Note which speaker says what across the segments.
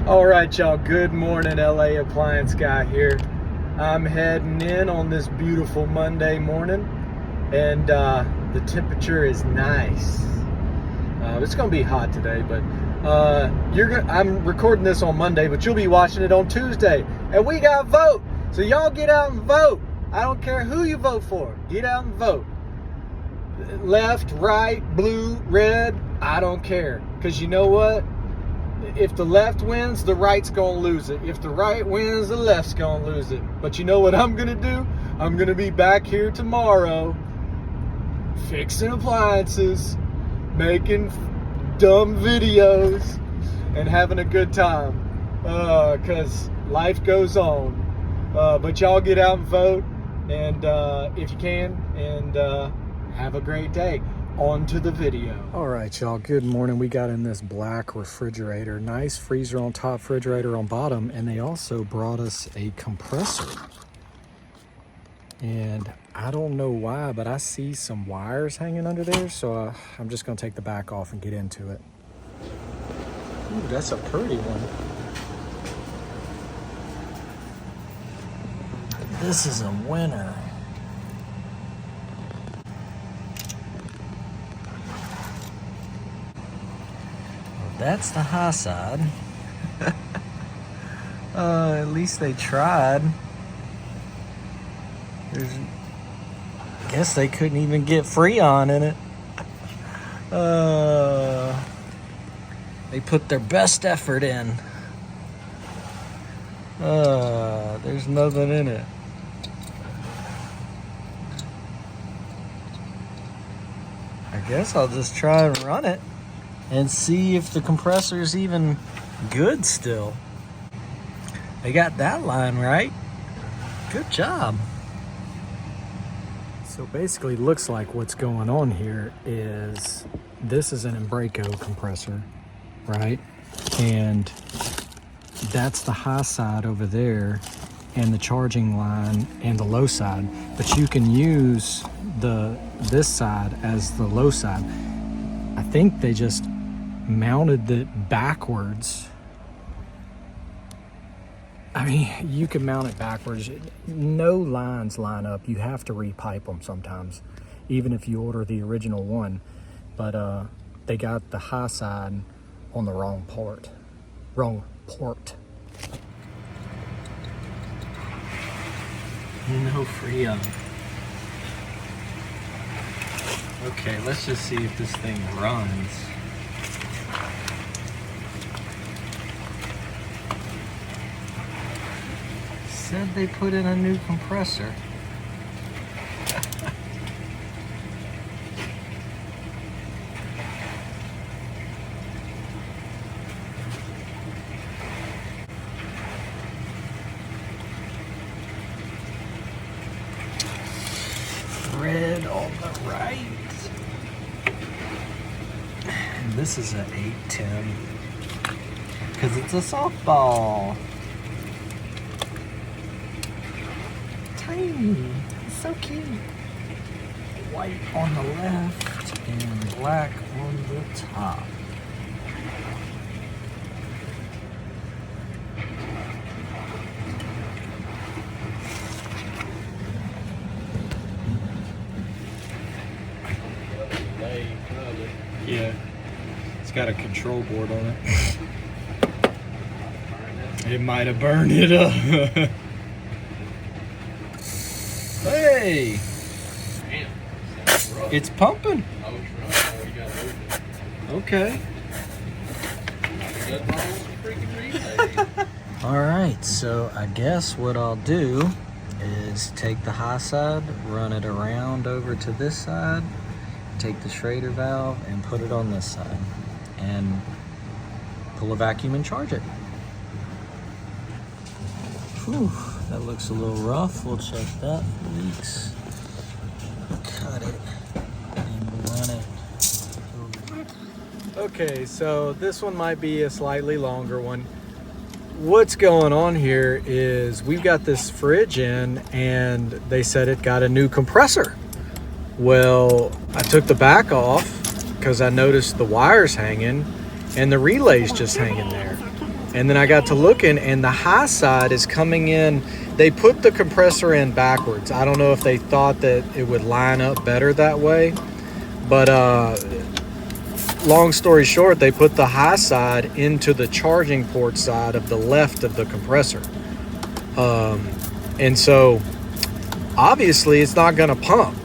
Speaker 1: All right, y'all, good morning. LA Appliance Guy here. I'm heading in on this beautiful Monday morning, and the temperature is nice. It's gonna be hot today, but I'm recording this on Monday, but you'll be watching it on Tuesday, and we got vote. So y'all get out and vote. I don't care who you vote for. Get out and vote. Left, right, blue, red, I don't care. Because you know what? If the left wins, the right's gonna lose it. If the right wins, the left's gonna lose it. But you know what I'm gonna do? I'm gonna be back here tomorrow fixing appliances, making dumb videos, and having a good time. Because life goes on. But y'all get out and vote, and if you can, and have a great day. On to the video. All right, y'all, good morning. We got in this black refrigerator, nice freezer on top, refrigerator on bottom, and they also brought us a compressor. And I don't know why, but I see some wires hanging under there, so I'm just gonna take the back off and get into it. Ooh, that's a pretty one. This is a winner. That's the high side. At least they tried. I guess they couldn't even get Freon in it. They put their best effort in. There's nothing in it. I guess I'll just try and run it and see if the compressor is even good still. They got that line right. Good job. So basically, looks like what's going on here is this is an Embraco compressor, right? And that's the high side over there, and the charging line and the low side. But you can use this side as the low side. I think they just mounted it backwards. I mean, you can mount it backwards. No lines line up. You have to repipe them sometimes, even if you order the original one. But they got the high side on the wrong port. No Freon. Okay, let's just see if this thing runs. Said they put in a new compressor. Red on the right. And this is an 810 because it's a softball. Tiny. It's so cute. White on the left and black on the top. Yeah, it's got a control board on it. It might have burned it up. Hey! It's pumping. Okay. Alright, so I guess what I'll do is take the high side, run it around over to this side, take the Schrader valve and put it on this side, and pull a vacuum and charge it. Whew, that looks a little rough. We'll check that for leaks. Cut it and run it. Okay, so this one might be a slightly longer one. What's going on here is we've got this fridge in, and they said it got a new compressor. Well, I took the back off because I noticed the wires hanging and the relay's just hanging there. And then I got to looking, and the high side is coming in. They put the compressor in backwards. I don't know if they thought that it would line up better that way, but long story short, they put the high side into the charging port side of the left of the compressor. And so obviously it's not going to pump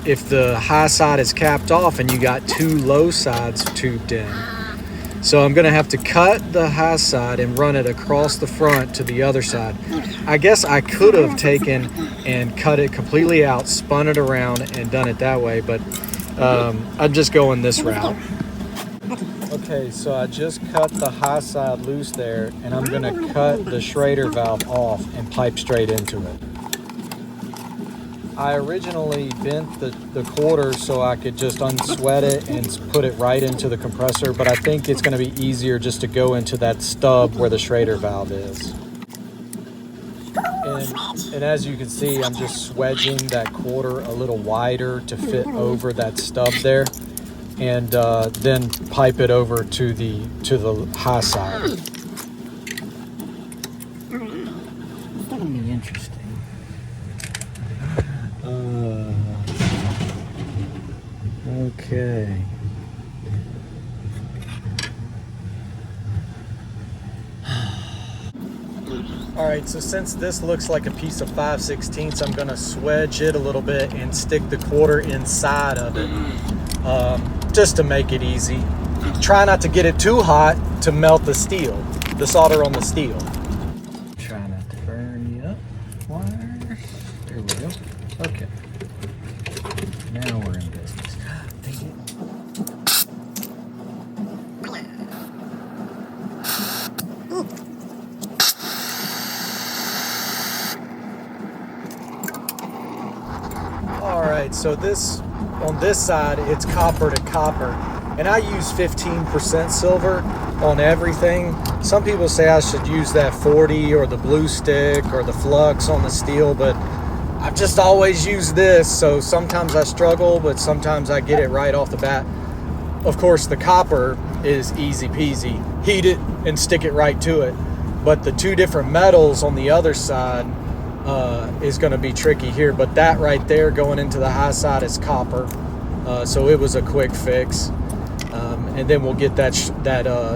Speaker 1: if the high side is capped off and you got two low sides tubed in. So I'm going to have to cut the high side and run it across the front to the other side. I guess I could have taken and cut it completely out, spun it around, and done it that way, but I'm just going this route. Okay, so I just cut the high side loose there, and I'm going to cut the Schrader valve off and pipe straight into it. I originally bent the quarter so I could just unsweat it and put it right into the compressor, but I think it's going to be easier just to go into that stub where the Schrader valve is. And as you can see, I'm just swedging that quarter a little wider to fit over that stub there, and then pipe it over to the high side.
Speaker 2: It's going to be interesting.
Speaker 1: Okay. All right, so since this looks like a piece of 5/16, I'm gonna swedge it a little bit and stick the quarter inside of it, just to make it easy. Try not to get it too hot to melt the steel, the solder on the steel. Try not to burn you up, wires. There we go. Okay. Now we're in business. Dang it. All right, so on this side, it's copper to copper, and I use 15% silver on everything. Some people say I should use that 40 or the blue stick or the flux on the steel, but I've just always used this, so sometimes I struggle, but sometimes I get it right off the bat. Of course, the copper is easy peasy. Heat it and stick it right to it. But the two different metals on the other side is going to be tricky here. But that right there going into the high side is copper. So it was a quick fix. And then we'll get that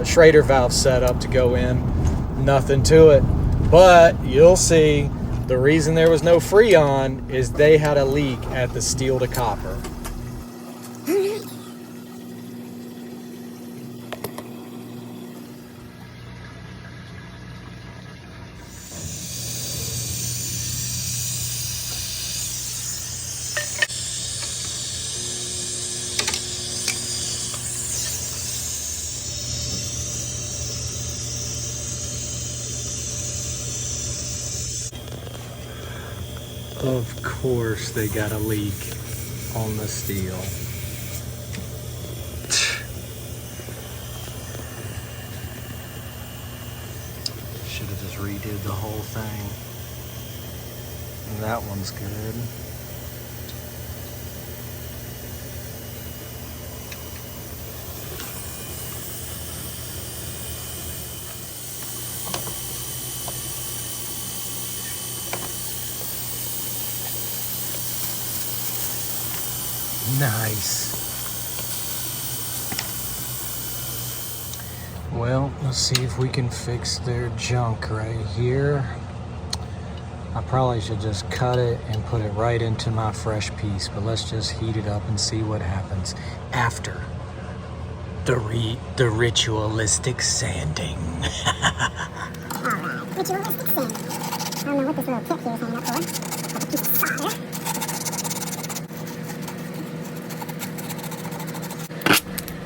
Speaker 1: Schrader valve set up to go in. Nothing to it. But you'll see, the reason there was no Freon is they had a leak at the steel to copper. Of course they got a leak on the steel. Should have just redid the whole thing. That one's good. Nice. Well, let's see if we can fix their junk right here. I probably should just cut it and put it right into my fresh piece, but let's just heat it up and see what happens after the ritualistic sanding.
Speaker 2: Alright, ritualistic sanding. I don't know what this little tip here is hanging up for. Like a piece of solder.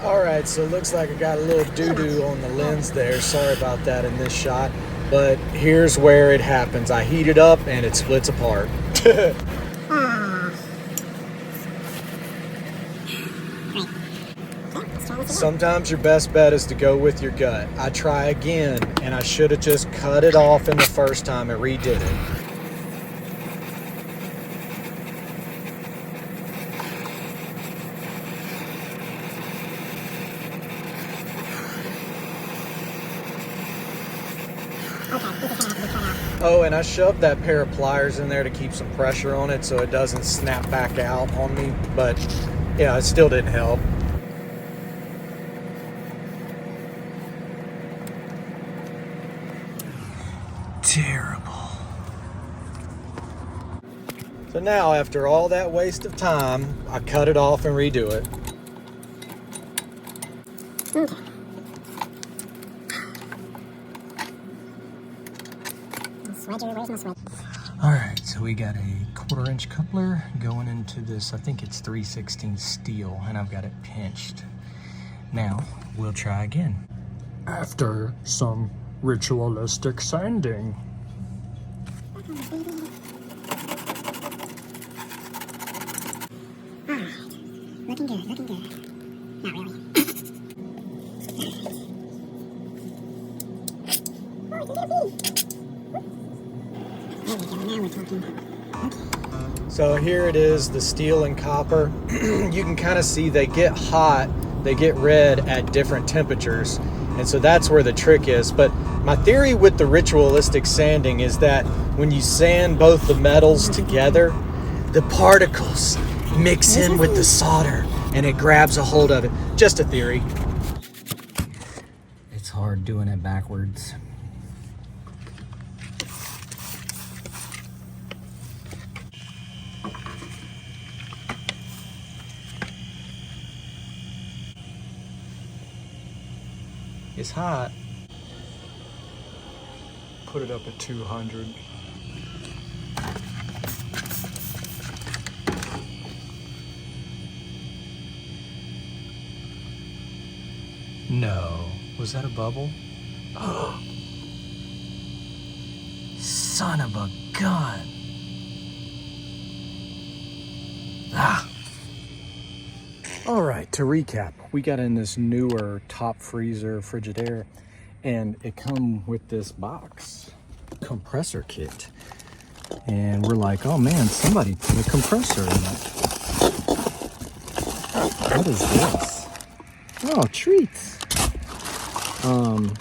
Speaker 1: Alright, so it looks like I got a little doo-doo on the lens there. Sorry about that in this shot. But here's where it happens. I heat it up and it splits apart. Sometimes your best bet is to go with your gut. I try again, and I should have just cut it off in the first time and redid it. Oh, and I shoved that pair of pliers in there to keep some pressure on it so it doesn't snap back out on me. But yeah, it still didn't help. Terrible. So now, after all that waste of time, I cut it off and redo it.
Speaker 2: Okay. Swedger, where's my swedger?
Speaker 1: All right, so we got a 1/4-inch coupler going into this, I think it's 3/16 steel, and I've got it pinched. Now, we'll try again. After some ritualistic sanding.
Speaker 2: Alright. Looking good, looking good. Not really. Oh, it's a there we go, now we're talking.
Speaker 1: So here it is, the steel and copper. You can kind of see they get hot, they get red at different temperatures. And so that's where the trick is. But my theory with the ritualistic sanding is that when you sand both the metals together, the particles mix in with the solder and it grabs a hold of it. Just a theory. It's hard doing it backwards. It's hot. Put it up at 200. No. Was that a bubble? Oh. Son of a gun. Ah. All right, to recap, we got in this newer top freezer Frigidaire, and it come with this box compressor kit. And we're like, oh man, somebody put a compressor in it. What is this? Oh, treats. And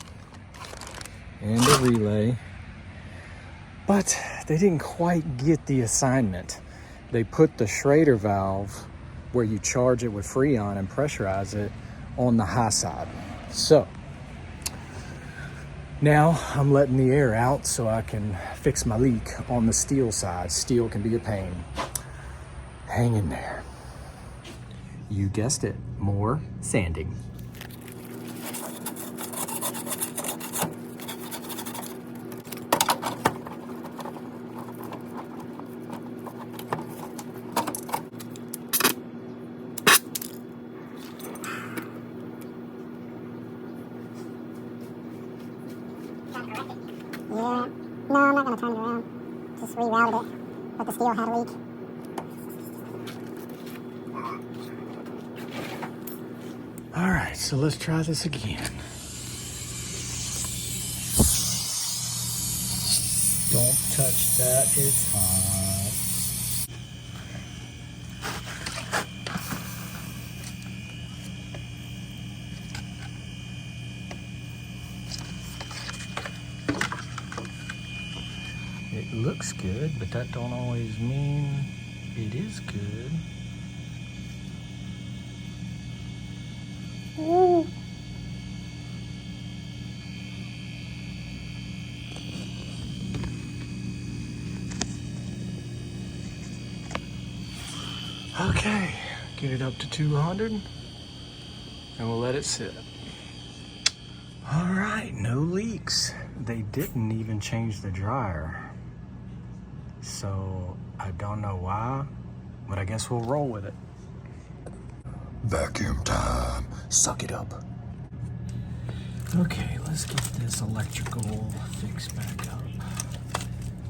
Speaker 1: a relay. But they didn't quite get the assignment. They put the Schrader valve where you charge it with Freon and pressurize it on the high side. So now I'm letting the air out so I can fix my leak on the steel side. Steel can be a pain. Hang in there. You guessed it, more sanding.
Speaker 2: Yeah. No, I'm not going to turn it around. Just rerouted it, but the steel had a leak.
Speaker 1: All right, so let's try this again. Don't touch that, it's hot. It looks good, but that don't always mean it is good. Ooh. Okay, get it up to 200 and we'll let it sit. All right, no leaks. They didn't even change the dryer. So I don't know why, but I guess we'll roll with it. Vacuum time. Suck it up. Okay, let's get this electrical fixed back up.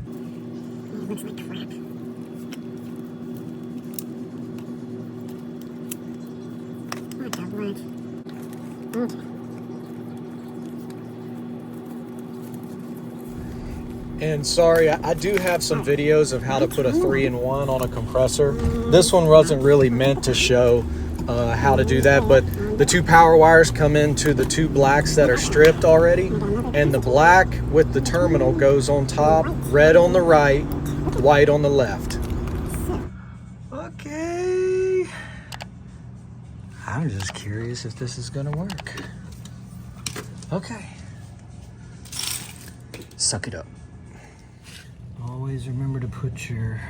Speaker 2: It looks like crap. What the what? Okay.
Speaker 1: And sorry, I do have some videos of how to put a 3-in-1 on a compressor. This one wasn't really meant to show how to do that, but the 2 power wires come into the 2 blacks that are stripped already, and the black with the terminal goes on top, red on the right, white on the left. Okay. I'm just curious if this is gonna work. Okay. Suck it up. Always remember to put your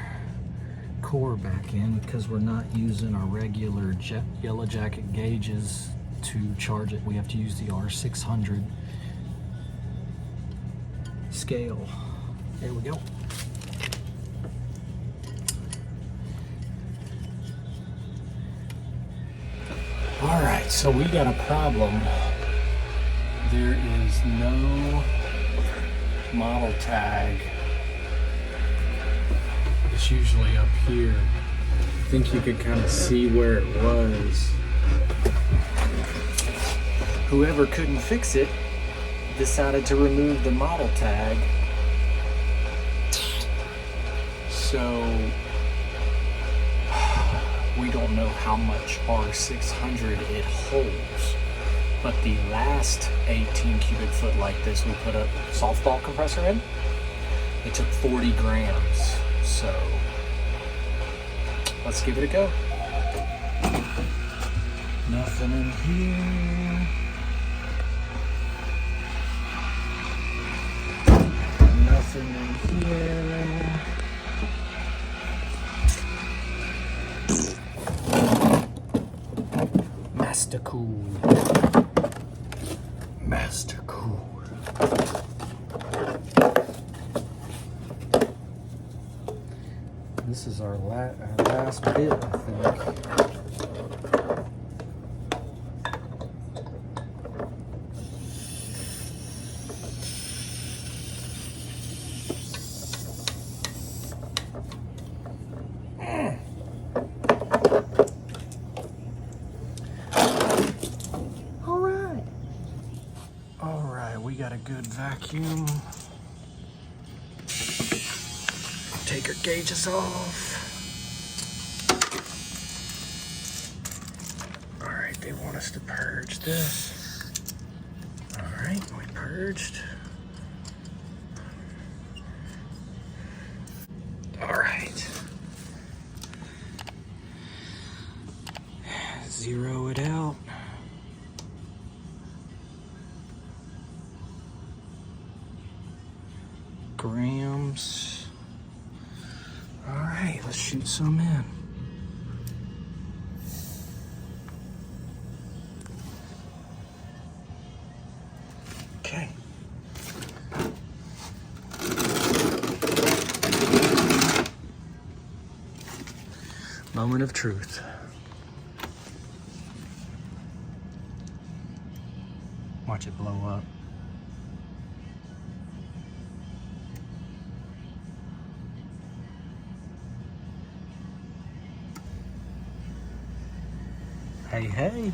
Speaker 1: core back in because we're not using our regular yellow jacket gauges to charge it. We have to use the R600 scale. There we go. All right, so we got a problem. There is no model tag. It's usually up here. I think you could kind of see where it was. Whoever couldn't fix it decided to remove the model tag. So we don't know how much R600 it holds. But the last 18 cubic foot like this, we put a softball compressor in. It took 40 grams. So let's give it a go. Nothing in here. Nothing in here. Master cool. Master cool. This is our last bit, I think. All right, we got a good vacuum. Take our gauges off. All right, they want us to purge this. All right, we purged. All right. Zero it out. Grams. All right, let's shoot some in. Okay. Moment of truth. Watch it blow up. Hey, hey.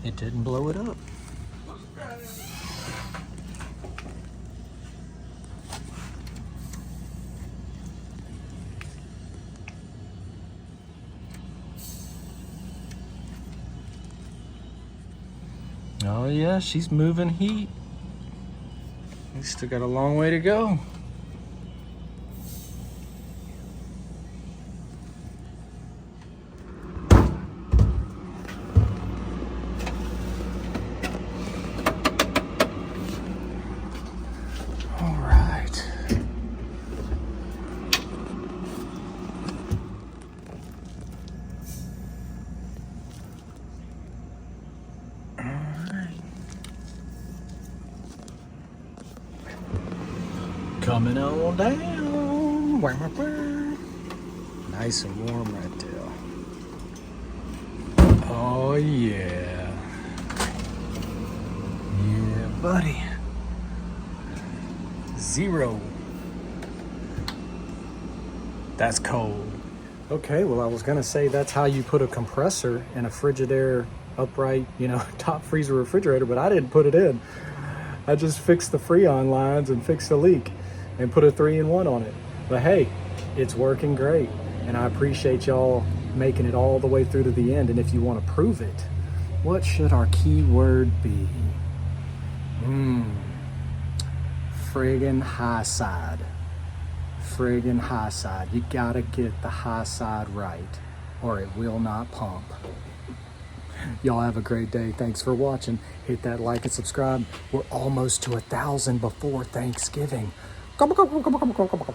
Speaker 1: It didn't blow it up. Oh yeah, she's moving heat. We still got a long way to go. Coming on down. Nice and warm right there. Oh yeah. Yeah, buddy. Zero. That's cold. Okay, well I was gonna say that's how you put a compressor in a Frigidaire upright, top freezer refrigerator, but I didn't put it in. I just fixed the Freon lines and fixed the leak and put a 3-in-1 on it. But hey, it's working great. And I appreciate y'all making it all the way through to the end. And if you want to prove it, what should our keyword be? Friggin' high side. Friggin' high side. You gotta get the high side right, or it will not pump. Y'all have a great day. Thanks for watching. Hit that like and subscribe. We're almost to 1,000 before Thanksgiving. Come on.